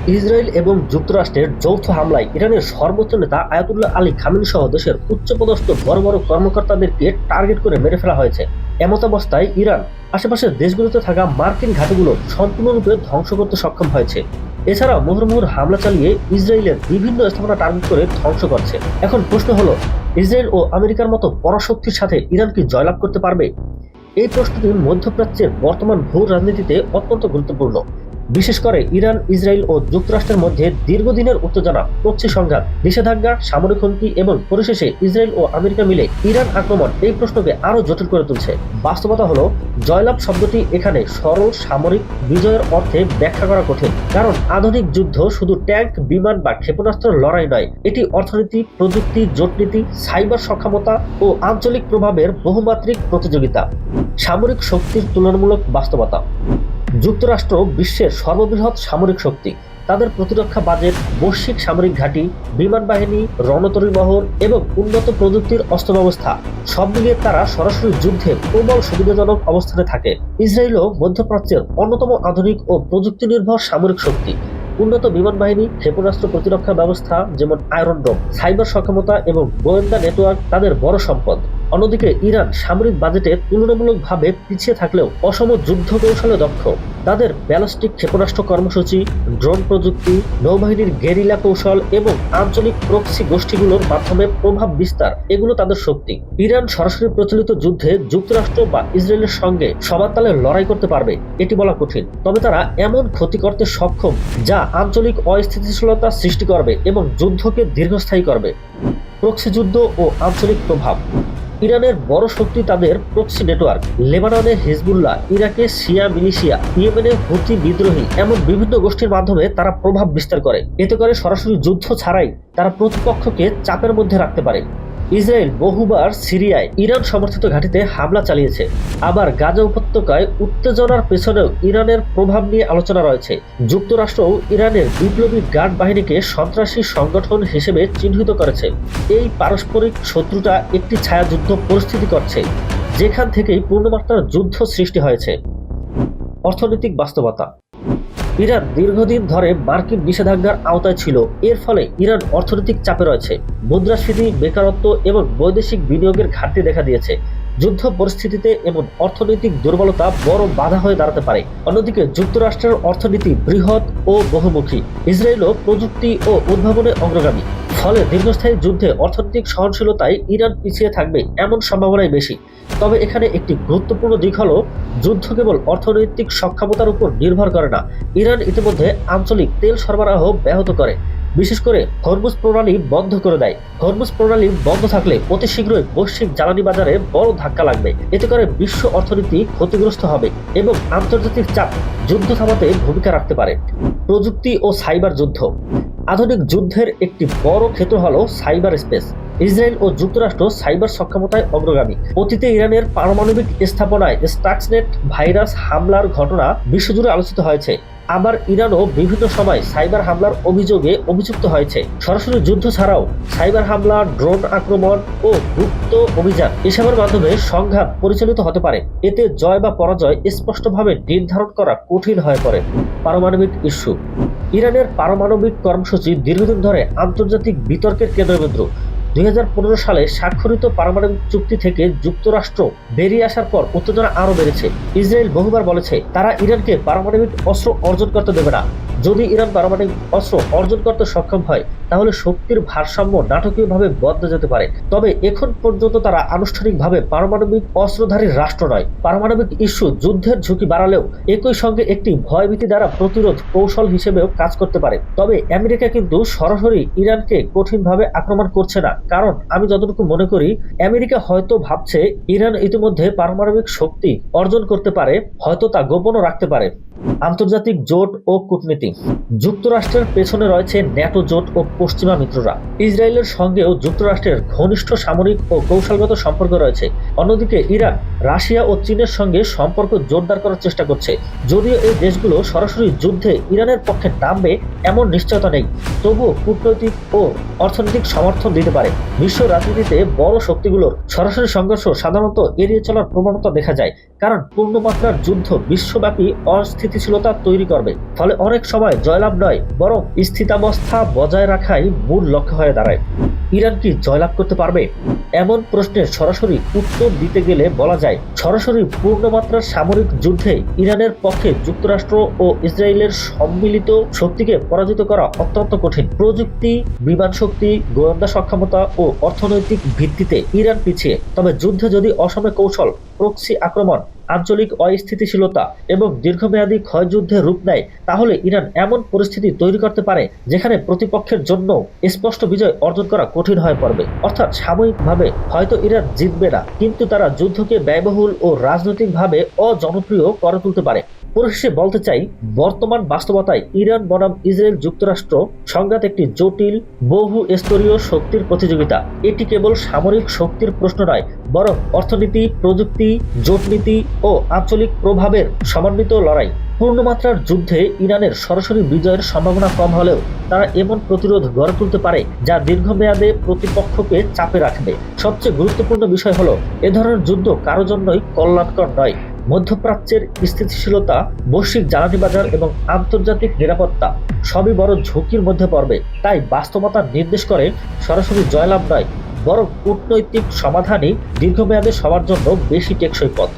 Israel এবং যুক্তরাষ্ট্রের যৌথ হামলায় ইরানের সর্বোচ্চ নেতা আয়াতুল্লাহ আলী খামেনি সহ দেশের উচ্চপদস্থ বড় বড় কর্মকর্তাদেরকে টার্গেট করে মেরে ফেলা হয়েছে। এমতাবস্থায় ইরান আশেপাশের দেশগুলোতে থাকা মার্কিন ঘাঁটিগুলো সম্পূর্ণরূপে ধ্বংস করতে সক্ষম হয়েছে। এছাড়াও মুহুর্মুহুর হামলা চালিয়ে ইসরায়েলের বিভিন্ন স্থাপনা টার্গেট করে ধ্বংস করছে। এখন প্রশ্ন হলো, ইসরায়েল ও আমেরিকার মতো পরাশক্তির সাথে ইরান কি জয়লাভ করতে পারবে? এই প্রশ্নটি মধ্যপ্রাচ্যের বর্তমান ভূ রাজনীতিতে অত্যন্ত গুরুত্বপূর্ণ। বিশেষ করে ইরান, ইসরায়েল ও যুক্তরাষ্ট্রের মধ্যে দীর্ঘদিনের উত্তেজনা, প্রক্সি সংঘাত, নিষেধাজ্ঞা, সামরিক হুমকি এবং পরিশেষে ইসরায়েল ও আমেরিকা মিলে ইরান আক্রমণ এই প্রশ্নকে আরও জটিল করে তুলছে। বাস্তবতা হলো, জয়লাভ শব্দটি এখানে সরল সামরিক বিজয়ের অর্থে ব্যাখ্যা করা কঠিন। কারণ আধুনিক যুদ্ধ শুধু ট্যাঙ্ক, বিমান বা ক্ষেপণাস্ত্রের লড়াই নয়, এটি অর্থনীতি, প্রযুক্তি, জোটনীতি, সাইবার সক্ষমতা ও আঞ্চলিক প্রভাবের বহুমাত্রিক প্রতিযোগিতা। সামরিক শক্তির তুলনামূলক বাস্তবতা। যুক্তরাষ্ট্র বিশ্বের সর্ববৃহৎ সামরিক শক্তি। তাদের প্রতিরক্ষা বাজেট, বৈশ্বিক সামরিক ঘাঁটি, বিমান বাহিনী, রণতরী বহর এবং উন্নত প্রযুক্তির অস্ত্র ব্যবস্থা সব মিলিয়ে তারা সরাসরি যুদ্ধে প্রবল সুবিধাজনক অবস্থানে থাকে। ইসরায়েলও মধ্যপ্রাচ্যের অন্যতম আধুনিক ও প্রযুক্তি নির্ভর সামরিক শক্তি। উন্নত বিমান বাহিনী, ক্ষেপণাস্ত্র প্রতিরক্ষা ব্যবস্থা যেমন আয়রন ডোম, সাইবার সক্ষমতা এবং গোয়েন্দা নেটওয়ার্ক তাদের বড় সম্পদ। অন্যদিকে ইরান সামরিক বাজেটে তুলনামূলকভাবে পিছিয়ে থাকলেও অসম যুদ্ধ কৌশলে দক্ষ। তাদের ব্যালিস্টিক ক্ষেপণাস্ত্র কর্মসূচি, ড্রোন প্রযুক্তি, নৌবাহিনীর গেরিলা কৌশল এবং আঞ্চলিক প্রক্সি গোষ্ঠীগুলোর মাধ্যমে প্রভাব বিস্তার, এগুলো তাদের শক্তি। ইরান সরাসরি প্রচলিত যুদ্ধে যুক্তরাষ্ট্র বা ইসরায়েলের সঙ্গে সমান তালে লড়াই করতে পারবে এটি বলা কঠিন। তবে তারা এমন ক্ষতি করতে সক্ষম যা আঞ্চলিক অস্থিতিশীলতা সৃষ্টি করবে এবং যুদ্ধকে দীর্ঘস্থায়ী করবে। প্রক্সি যুদ্ধ ও আঞ্চলিক প্রভাব। ইরানের বড় শক্তি তাদের প্রক্সি নেটওয়ার্ক। লেবাননে হিজবুল্লাহ, ইরাকে শিয়া মিলিশিয়া, ইয়েমেনে হুথি বিদ্রোহী, এমন বিভিন্ন গোষ্ঠীর মাধ্যমে তারা প্রভাব বিস্তার করে। এতে করে সরাসরি যুদ্ধ ছাড়াই তারা প্রতিপক্ষকে চাপের মধ্যে রাখতে পারে। ইসরায়েল বহুবার সিরিয়ায় ইরান সমর্থিত ঘাঁটিতে হামলা চালিয়েছে। আবার গাজা উপত্যকায় উত্তেজনার পেছনেও ইরানের প্রভাব নিয়ে আলোচনা রয়েছে। যুক্তরাষ্ট্রও ইরানের বিপ্লবী গার্ড বাহিনীকে সন্ত্রাসী সংগঠন হিসেবে চিহ্নিত করেছে। এই পারস্পরিক শত্রুতা একটি ছায়াযুদ্ধ পরিস্থিতি করছে, যেখান থেকেই পূর্ণমাত্রার যুদ্ধ সৃষ্টি হয়েছে। অর্থনৈতিক বাস্তবতা। ইরান দীর্ঘদিন ধরে মার্কিন নিষেধাজ্ঞার আওতায় ছিল। এর ফলে ইরান অর্থনৈতিক চাপে রয়েছে। মুদ্রাস্ফীতি, বেকারত্ব এবং বৈদেশিক বিনিয়োগের ঘাটতি দেখা দিয়েছে। যুদ্ধ পরিস্থিতিতে এমন অর্থনৈতিক দুর্বলতা বড় বাধা হয়ে দাঁড়াতে পারে। অন্যদিকে যুক্তরাষ্ট্রের অর্থনীতি বৃহৎ ও বহুমুখী। ইসরায়েলও প্রযুক্তি ও উদ্ভাবনে অগ্রগামী। ফলে দীর্ঘস্থায়ী যুদ্ধে অর্থনৈতিক সহনশীলতায় ইরান পিছিয়ে থাকবে এমন সম্ভাবনাই বেশি। তবে এখানে একটি গুরুত্বপূর্ণ দিক হলো, যুদ্ধ কেবল অর্থনৈতিক সক্ষমতার উপর নির্ভর করে না। ইরান ইতিমধ্যে আঞ্চলিক তেল সরবরাহ ব্যাহত করে, বিশেষ করে হরমুজ প্রণালী বন্ধ করে দেয়। হরমুজ প্রণালী বন্ধ থাকলে অতি শীঘ্রই বৈশ্বিক জ্বালানি বাজারে বড় ধাক্কা লাগবে। এতে করে বিশ্ব অর্থনীতি ক্ষতিগ্রস্ত হবে এবং আন্তর্জাতিক চাপ যুদ্ধ থামাতে ভূমিকা রাখতে পারে। প্রযুক্তি ও সাইবার যুদ্ধ। আধুনিক যুদ্ধের একটি বড় ক্ষেত্র হলো সাইবার স্পেস। ইসরায়েল ও যুক্তরাষ্ট্র সাইবার সক্ষমতায় অগ্রগামী। অতীতে ইরানের পারমাণবিক স্থাপনায় স্টাক্সনেট ভাইরাস হামলার ঘটনা বিশ্বজুড়ে আলোচিত হয়েছে। আবার ইরানও বিভিন্ন সময় সাইবার হামলার অভিযোগে অভিযুক্ত হয়েছে। সরাসরি যুদ্ধ ছাড়াও সাইবার হামলা, ড্রোন আক্রমণ ও গুপ্ত অভিযান এসবের মাধ্যমে সংঘাত পরিচালিত হতে পারে। এতে জয় বা পরাজয় স্পষ্টভাবে নির্ধারণ করা কঠিন হয়ে পড়ে। পারমাণবিক ইস্যু। ইরানের পারমাণবিক কর্মসূচি দীর্ঘদিন ধরে আন্তর্জাতিক বিতর্কের কেন্দ্রবিন্দু। 2015 সালে স্বাক্ষরিত পারমাণবিক চুক্তি থেকে যুক্তরাষ্ট্র বেরিয়ে আসার পর উত্তেজনা আরও বেড়েছে। ইসরায়েল বহুবার বলেছে তারা ইরানকে পারমাণবিক অস্ত্র অর্জন করতে দেবে না। যদি ইরান পারমাণবিক অস্ত্র অর্জন করতে সক্ষম হয়, তাহলে শক্তির ভারসাম্য নাটকীয়ভাবে বদলে যেতে পারে। তবে এখন পর্যন্ত তারা আনুষ্ঠানিকভাবে পারমাণবিক অস্ত্রধারী রাষ্ট্র নয়। পারমাণবিক ইস্যু যুদ্ধের ঝুঁকি বাড়ালেও একই সঙ্গে একটি ভয়ভীতি দ্বারা প্রতিরোধ কৌশল হিসেবেও কাজ করতে পারে। তবে আমেরিকা কিন্তু সরাসরি ইরানকে কঠিনভাবে আক্রমণ করছে না। কারণ আমি যতটুকু মনে করি, আমেরিকা হয়তো ভাবছে ইরান ইতিমধ্যে পারমাণবিক শক্তি অর্জন করতে পারে, হয়তো তা গোপনও রাখতে পারে। আন্তর্জাতিক জোট ও কূটনীতি। যুক্তরাষ্ট্রের পেছনে রয়েছে ন্যাটো জোট ও পশ্চিমা মিত্ররা। ইসরায়েলের সঙ্গেও যুক্তরাষ্ট্রের ঘনিষ্ঠ সামরিক ও কৌশলগত সম্পর্ক রয়েছে। অন্যদিকে ইরান রাশিয়া ও চীনের সঙ্গে সম্পর্ক জোরদার করার চেষ্টা করছে। যদিও এই দেশগুলো সরাসরি যুদ্ধে ইরানের পক্ষে নামবে এমন নিশ্চয়তা নেই, তবুও কূটনৈতিক ও অর্থনৈতিক সমর্থন দিতে পারে। বিশ্ব রাজনীতিতে বড় শক্তিগুলোর সরাসরি সংঘর্ষ সাধারণত এড়িয়ে চলার প্রবণতা দেখা যায়, কারণ পূর্ণমাত্রার যুদ্ধ বিশ্বব্যাপী অস্থিতিশীলতা তৈরি করবে। ফলে অনেক সময় জয়লাভ নয়, বরং স্থিতাবস্থা বজায় রাখাই মূল লক্ষ্য হয়ে দাঁড়ায়। ইরান কি জয়লাভ করতে পারবে? এমন প্রশ্নের সরাসরি উত্তর দিতে গেলে বলা যায়, সরাসরি পূর্ণমাত্রার সামরিক যুদ্ধে ইরানের পক্ষে যুক্তরাষ্ট্র ও ইসরায়েলের সম্মিলিত শক্তিকে পরাজিত করা অত্যন্ত কঠিন। প্রযুক্তি, বিমান শক্তি, গোয়েন্দা সক্ষমতা ও অর্থনৈতিক ভিত্তিতে ইরান পিছিয়ে। তবে যুদ্ধে যদি অসমে কৌশল, প্রক্সি আক্রমণ, আঞ্চলিক অস্থিতিশীলতা এবং দীর্ঘমেয়াদী ক্ষয়যুদ্ধের রূপ নেয়, তাহলে ইরান এমন পরিস্থিতি তৈরি করতে পারে যেখানে প্রতিপক্ষের জন্য স্পষ্ট বিজয় অর্জন করা কঠিন হয়ে পড়বে। অর্থাৎ সাময়িকভাবে হয়তো ইরান জিতবে না, কিন্তু তারা যুদ্ধকে ব্যয়বহুল ও রাজনৈতিকভাবে অজনপ্রিয় করে তুলতে পারে। পরিশেষে বলতে চাই, বর্তমান বাস্তবতায় ইরান বনাম ইসরায়েল যুক্তরাষ্ট্র সংঘাত একটি জটিল বহু স্তরীয় শক্তির প্রতিযোগিতা। এটি কেবল সামরিক শক্তির প্রশ্ন নয়, বরং অর্থনীতি, প্রযুক্তি, জোটনীতি ও আঞ্চলিক প্রভাবের সমন্বিত লড়াই। পূর্ণমাত্রার যুদ্ধে ইরানের সরাসরি বিজয়ের সম্ভাবনা কম হলেও তারা এমন প্রতিরোধ গড়ে তুলতে পারে যা দীর্ঘমেয়াদে প্রতিপক্ষকে চাপে রাখবে। সবচেয়ে গুরুত্বপূর্ণ বিষয় হলো, এ ধরনের যুদ্ধ কারো জন্যই কল্যাণকর নয়। মধ্যপ্রাচ্যের স্থিতিশীলতা, বৈশ্বিক জ্বালানি বাজার এবং আন্তর্জাতিক নিরাপত্তা সবই বড় ঝুঁকির মধ্যে পড়বে। তাই বাস্তবতা নির্দেশ করে সরাসরি জয়লাভ নয়, বরং কূটনৈতিক সমাধানই দীর্ঘমেয়াদে সবার জন্য বেশি টেকসই পথ।